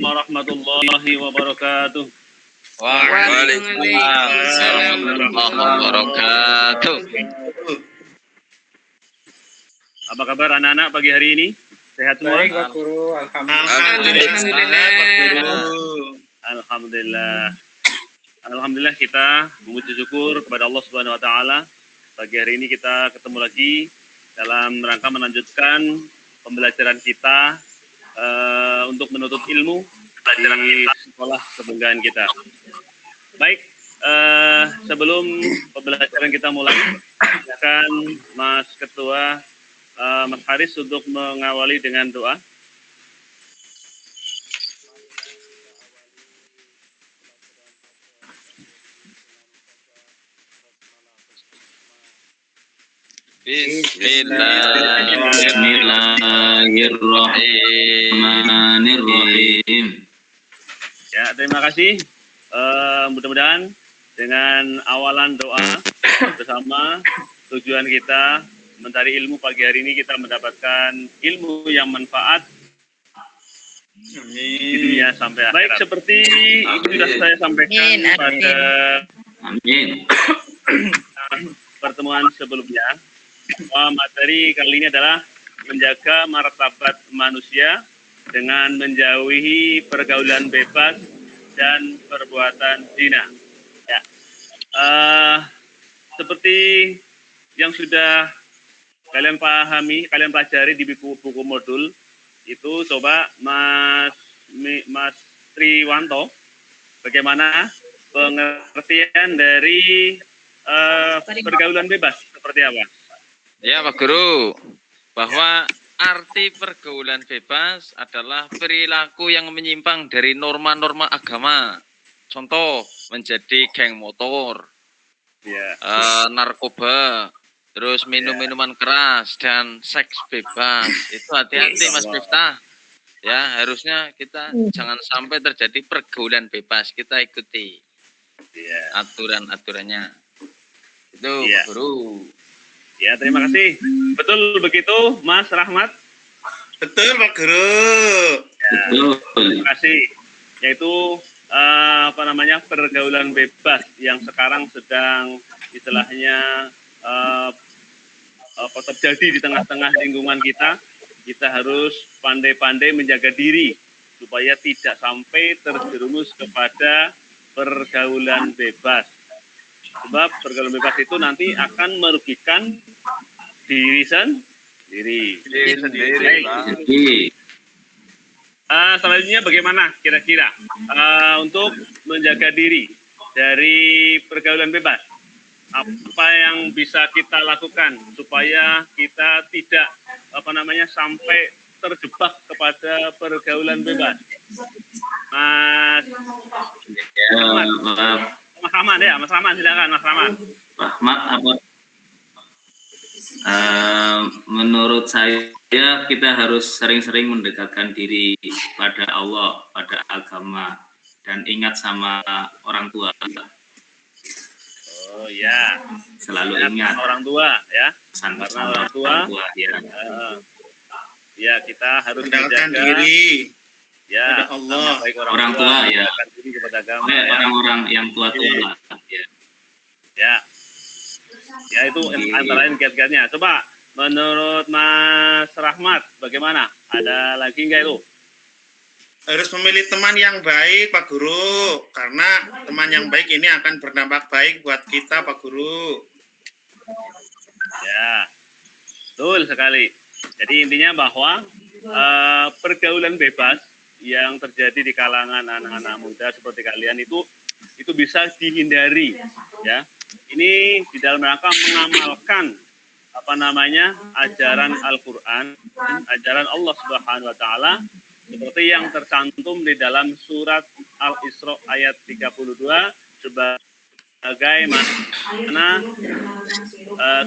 warahmatullahi wabarakatuh. Waalaikumsalam warahmatullahi wabarakatuh. Apa kabar anak-anak pagi hari ini? Sehat semua? Baik, Pak Guru. Alhamdulillah. Alhamdulillah kita memuji syukur kepada Allah Subhanahu wa taala. Pagi hari ini kita ketemu lagi dalam rangka melanjutkan pembelajaran kita untuk menuntut ilmu di sekolah kebanggaan kita. Baik, sebelum pembelajaran kita mulai, silakan Mas Ketua Mas Haris untuk mengawali dengan doa. Bismillahirrahmanirrahim. Ya, terima kasih. Mudah-mudahan dengan awalan doa bersama tujuan kita mencari ilmu pagi hari ini kita mendapatkan ilmu yang manfaat di dunia sampai akhirat. Baik, seperti itu sudah saya sampaikan pada pertemuan sebelumnya, materi kali ini adalah menjaga martabat manusia dengan menjauhi pergaulan bebas dan perbuatan zina. Ya, seperti yang sudah kalian pahami, kalian pelajari di buku modul itu, coba Mas Triwanto, bagaimana pengertian dari pergaulan bebas seperti apa? Ya Pak Guru, bahwa arti pergaulan bebas adalah perilaku yang menyimpang dari norma-norma agama. Contoh, menjadi geng motor, narkoba, terus minum-minuman keras, dan seks bebas. Itu hati-hati Mas Miftah. Ya, harusnya kita jangan sampai terjadi pergaulan bebas. Kita ikuti aturan-aturannya. Itu Pak Guru. Ya, terima kasih. Betul begitu, Mas Rahmat? Betul, Pak Guru. Ya, terima kasih. Yaitu pergaulan bebas yang sekarang sedang istilahnya terjadi di tengah-tengah lingkungan kita. Kita harus pandai-pandai menjaga diri supaya tidak sampai terjerumus kepada pergaulan bebas. Sebab pergaulan bebas itu nanti akan merugikan diri sendiri. Selanjutnya bagaimana kira-kira untuk menjaga diri dari pergaulan bebas? Apa yang bisa kita lakukan supaya kita tidak sampai terjebak kepada pergaulan bebas? Mas Rahman ya, Mas Rahman, silakan Mas Rahman. Menurut saya kita harus sering-sering mendekatkan diri pada Allah, pada agama, dan ingat sama orang tua. Oh ya, selalu ingat orang tua ya, karena orang tua ya. Ya, kita harus mendekatkan menjaga diri ya kepada Allah, baik orang tua ya, diri kepada agama, orang-orang yang tua-tua lah ya itu antara lain kiat-kiatnya. Coba menurut Mas Rahmat bagaimana? Ada lagi nggak itu? Harus memilih teman yang baik, Pak Guru, karena teman yang baik ini akan berdampak baik buat kita, Pak Guru. Ya, betul sekali. Jadi intinya bahwa pergaulan bebas yang terjadi di kalangan anak-anak muda seperti kalian itu bisa dihindari, ya. Ini di dalam rangka mengamalkan ajaran Al-Qur'an, ajaran Allah Subhanahu wa taala seperti yang tercantum di dalam surat Al-Isra ayat 32 sebagai mana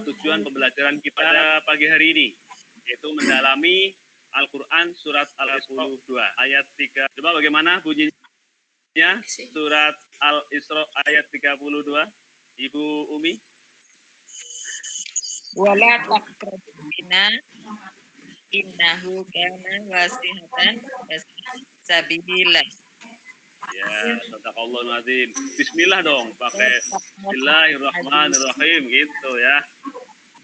tujuan pembelajaran kita pagi hari ini, yaitu mendalami Al-Quran surat Al-Isra 2 ayat 3. Coba bagaimana bunyinya surat Al-Isra ayat 32, Ibu Umi? Wala taqrabuna innahu kana wasihatan Sabilillah. Ya, sadaqallahul azim. Bismillah dong, pakai Bismillahirrahmanirrahim gitu ya.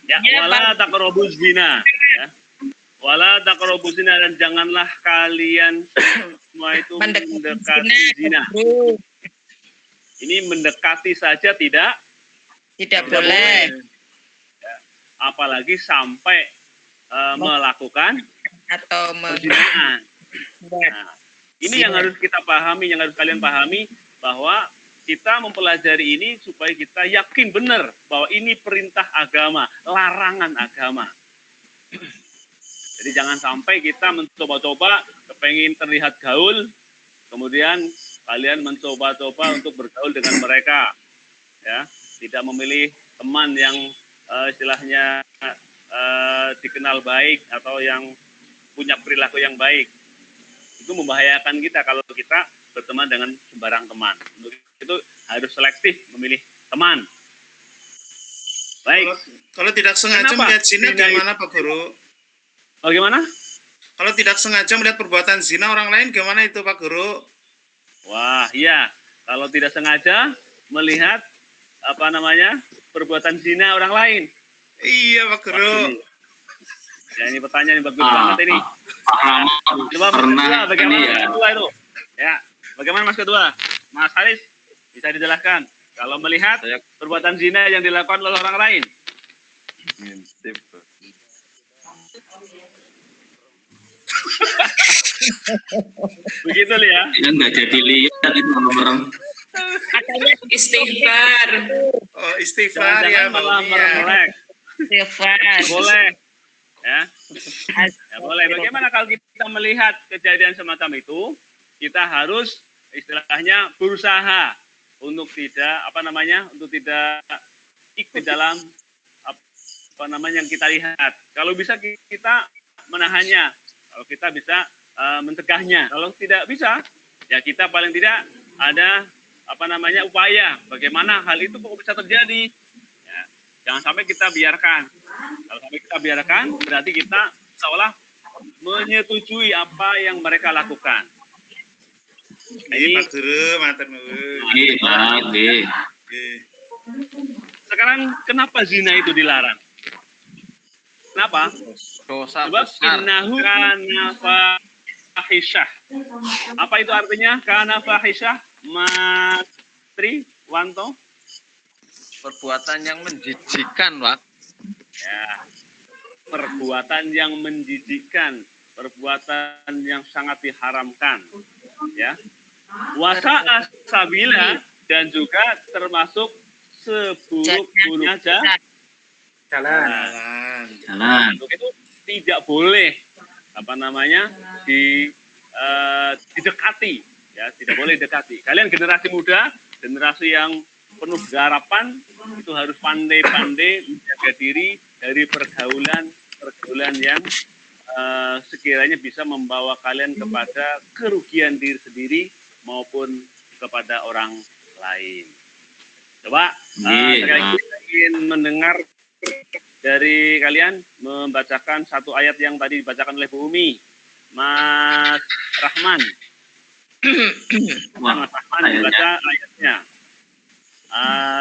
Ya, wala taqrabuz zina ya. Wala taqrabuz zina, dan janganlah kalian semua itu mendekati zina. Ini mendekati saja tidak Boleh. Ya. Apalagi sampai melakukan Atau perzinahan. Nah, ini yang harus kita pahami, yang harus kalian pahami, bahwa kita mempelajari ini supaya kita yakin benar bahwa ini perintah agama, larangan agama. Jadi jangan sampai kita mencoba-coba kepengen terlihat gaul, kemudian kalian mencoba-coba untuk bergaul dengan mereka, ya, tidak memilih teman yang istilahnya dikenal baik atau yang punya perilaku yang baik. Itu membahayakan kita kalau kita berteman dengan sembarang teman. Untuk itu harus selektif memilih teman. Baik. Kalau tidak sengaja melihat zina gimana Pak Guru? Bagaimana? Kalau tidak sengaja melihat perbuatan zina orang lain gimana itu Pak Guru? Wah, iya. Kalau tidak sengaja melihat perbuatan zina orang lain. Iya Pak Guru. Ya, ini pertanyaan yang bagus banget ini. Coba pernah bagaimana ini Mas Kedua itu? Ya, bagaimana Mas Kedua? Mas Haris, bisa dijelaskan kalau melihat perbuatan zina yang dilakukan oleh orang lain? Begitu ya? Yang nggak jadi lihat itu orang. istighfar. Oh, istighfar ya, Jangan malah meremeh. Istighfar. Boleh. Ya. Ya, boleh. Bagaimana kalau kita melihat kejadian semacam itu, kita harus istilahnya berusaha untuk tidak untuk tidak ikut dalam yang kita lihat. Kalau bisa kita menahannya, kalau kita bisa mencegahnya. Kalau tidak bisa, ya kita paling tidak ada upaya bagaimana hal itu kok bisa terjadi. Ya, jangan sampai kita biarkan. Kalau sampai kita biarkan, berarti kita seolah menyetujui apa yang mereka lakukan. Ini Pak Guru, matur nuwun. Sekarang kenapa zina itu dilarang? Kenapa? Dosa Sebab besar. innahu kana fahisyah. Apa itu artinya kana fahisyah? Mas Triwanto? Perbuatan yang menjijikkan, Pak. Ya. Perbuatan yang menjijikkan, perbuatan yang sangat diharamkan. Ya. Wasa sabila, dan juga termasuk seburuk-buruknya jalan. Untuk itu tidak boleh didekati, ya, tidak boleh dekati. Kalian generasi muda, generasi yang penuh garapan, itu harus pandai-pandai menjaga diri dari pergaulan yang sekiranya bisa membawa kalian kepada kerugian diri sendiri maupun kepada orang lain. Coba sekali lagi ingin mendengar dari kalian membacakan satu ayat yang tadi dibacakan oleh Bu Umi. Mas Rahman. Mas Rahman membaca ayatnya.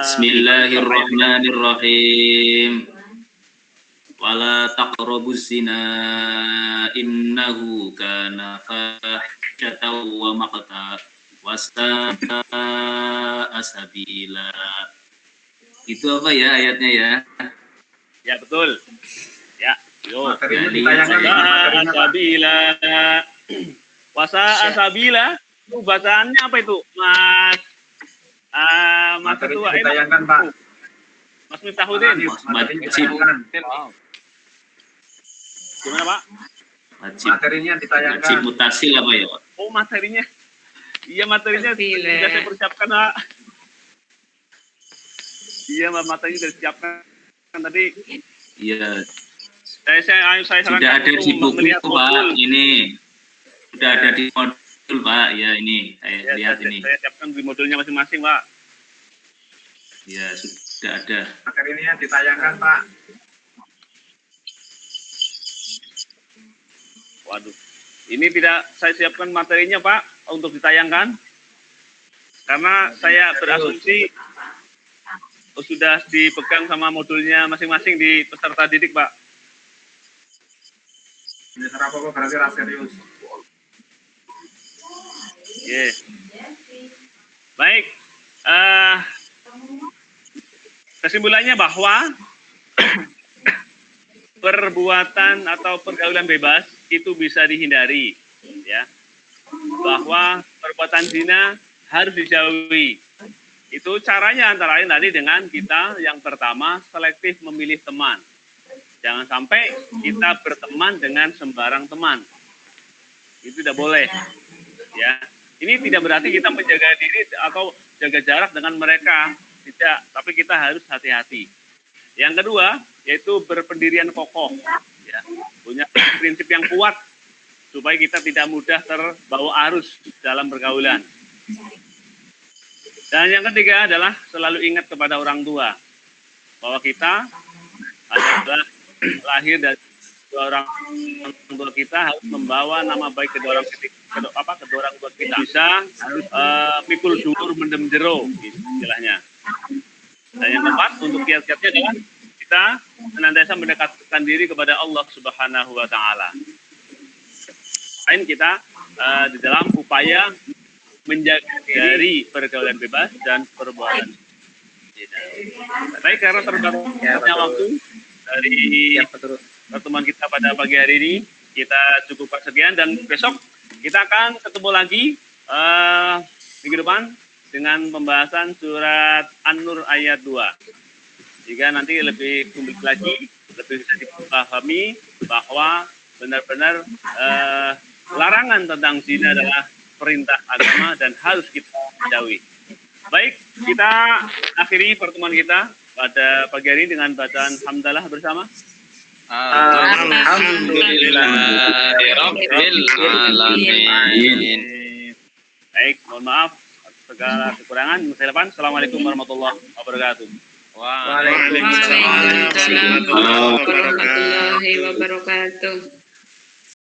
Bismillahirrahmanirrahim. Wala taqrabuz zina innahu kana fahsyatan wa maqta wasta'a sabila. Itu apa ya ayatnya ya? Ya betul. Ya, yo. Wasa asabila. Itu bacaannya apa itu? Mas Ketua ditayangkan, Pak. Mas Miftahudin. Gimana, Pak? Materinya ditayangkan. Wajib mutasil apa ya, Pak? Oh, materinya. Iya, materinya sudah saya persiapkan, Pak. Iya, materinya sudah disiapkan tadi. Iya. Saya Sudah sarankan ada di buku, Pak. Ini sudah ada di modul, Pak. Ya, ini saya lihat ini. Saya siapkan di modulnya masing-masing, Pak. Ya, sudah ada. Materinya ditayangkan, Pak. Waduh, Ini tidak saya siapkan materinya Pak untuk ditayangkan, karena saya berasumsi sudah dipegang sama modulnya masing-masing di peserta didik Pak. Ini apa berarti ras serius. Yes. Baik. Kesimpulannya bahwa perbuatan atau pergaulan bebas itu bisa dihindari, ya. Bahwa perbuatan zina harus dijauhi. Itu caranya antara lain tadi dengan kita yang pertama selektif memilih teman. Jangan sampai kita berteman dengan sembarang teman. Itu tidak boleh, ya. Ini tidak berarti kita menjaga diri atau jaga jarak dengan mereka, tidak. Tapi kita harus hati-hati. Yang kedua, yaitu berpendirian kokoh, ya. Punya prinsip yang kuat supaya kita tidak mudah terbawa arus dalam pergaulan. Dan yang ketiga adalah selalu ingat kepada orang tua bahwa kita adalah lahir dari kedua orang tua kita, harus membawa nama baik kedua orang tua kita, bisa pikul dhuwur mendem jero istilahnya. Dan yang keempat untuk kiat-kiatnya adalah kita senantiasa mendekatkan diri kepada Allah Subhanahu wa taala. Lain kita di dalam upaya menjaga dari pergaulan bebas dan perbuatan zina. Baik, karena terbatasnya waktu dari pertemuan kita pada pagi hari ini, kita cukupkan sekian dan besok kita akan ketemu lagi minggu depan dengan pembahasan surat An-Nur ayat 2. Jika nanti lebih komplit lagi, lebih bisa dipahami bahwa benar-benar larangan tentang zina adalah perintah agama dan harus kita jauhi. Baik, kita akhiri pertemuan kita pada pagi hari ini dengan bacaan hamdalah bersama. Alhamdulillahirabbil alamin. Baik, mohon maaf atas segala kekurangan. Assalamualaikum warahmatullahi wabarakatuh. Waalaikumsalam warahmatullahi wabarakatuh.